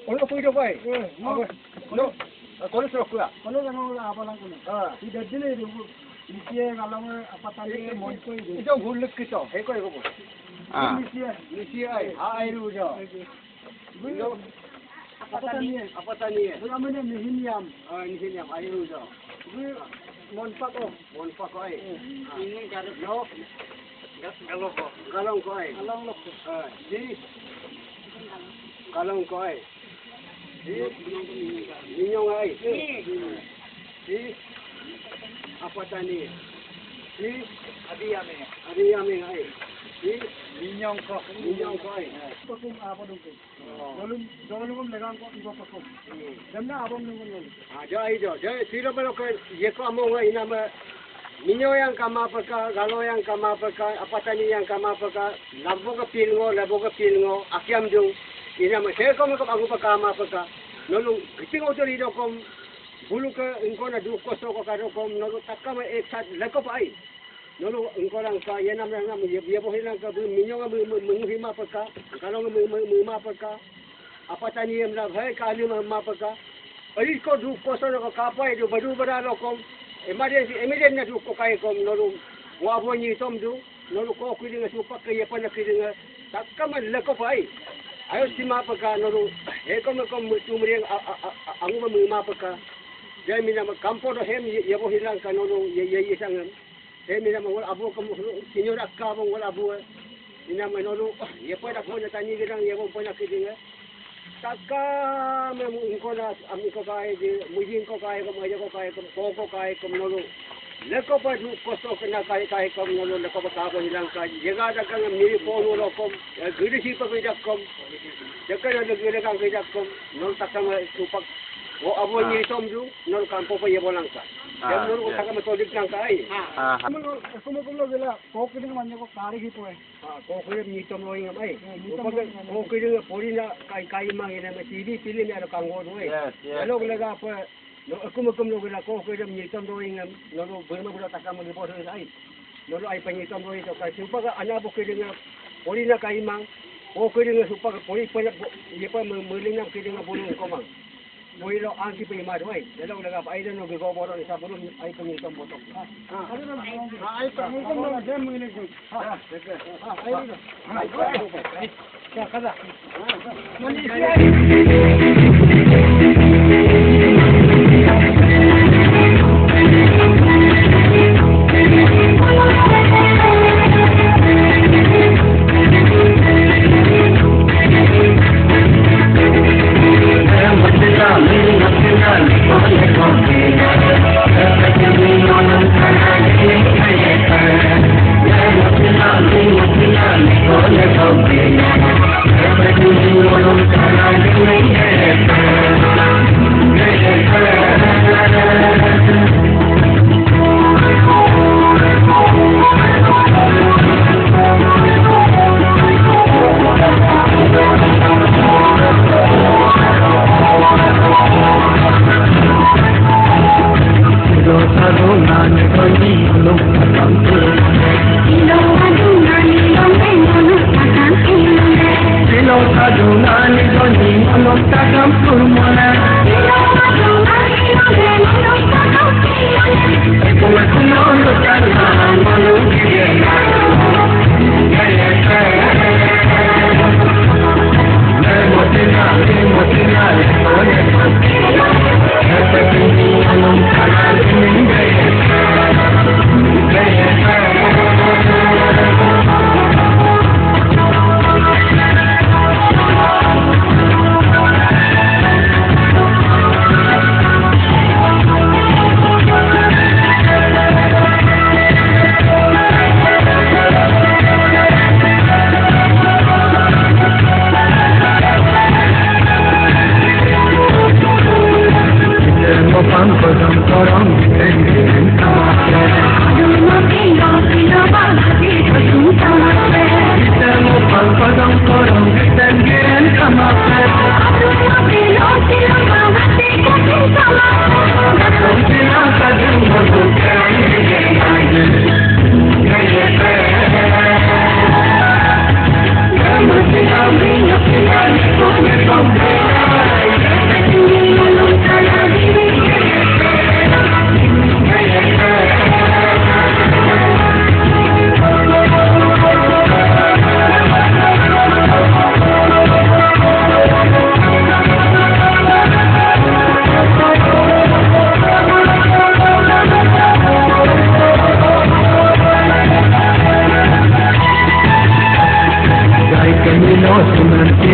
Kono apa itu pai? Kono kono suruh aku ya. Kono jangan apa lang kono. Tidak jelas itu. Ini kalau apa tadi mau itu. Itu guluk kita. Heko heko. Misi ai. Ai lu jo. Apa tani? Namanya nihiniam. Nihiniam ai lu jo. Mon pako ai. Ini kada jo. Galong ko ai. Di kalong ko ai. Ninyong ai. Di apa tani? Di adiyame ai. Di ninyong ko ai. Pakum apa dong? Dolum legang ko iba pakum. Damna abang nunggu. Jo. Sila ba ko ye ko amo nga inama ninyo yang kama pagka, galo yang kama pagka, apatani yang kama pagka, labo ka pilngo, akyam dung, inama saya ko ako pagkama pagka, nolung kiting o dito kom bulu ka ingko na du koso ko karo kom nolung takka ma eksat lako pa ay. Nolung ingko lang ka yanam lang yebo hilang ka minyo nga menguhima pagka, kalau nga muma pagka, apatani yang lang hay kali ma pagka. Ay ko du koso ko kapay du badu badalo kom emergency na du ko kay kom nolung wabo ni tom du nolung ko kili nga supak kay pa na kili nga takka man lako pa ay. Ayo si mapaka nolung kom tumri ang mapaka jay mina kampo do hem yebo hilang ka nolung yeyisang hem mina wala abo kom senyor akka bang wala abo ina manolo yepo da ko na tani girang yebo po na kili nga takka me ko na ami ko kay mujin ko kay ko maja ko kay ko kay kom nolung leko pa du kosto na kay kom nolung leko pa ka hilang ka jega da kang miri po nolo kom gidi si pa kay kom jeka na lagi kang kay kom nol takka ma supak o abo ni tom du nol kampo pa yebo lang ka jam nol ko takka matodik lang kay Kumo gila ko kini man ko kari hipo eh. Ko ko ni tom lo ingam ay ko ko ni pori na kay mangina ma TV pili ni ano kanggo do eh ano gila pa no kumo gila ko ni tom lo ingam no berma gula takka mo lipo ay no ay pa ni tom lo ito kay supa ka anabo ko ni pori na kay mang ko ni supa ka pori pa yepa muling na kini nga bulong ko mang Muilo angki pa imado ay. Dalaw laga pa ay no go boro isa boro ay pangitong botok. Ano na ay pangitong na dem ngini ko. Ay. Kada. Everything you want to no,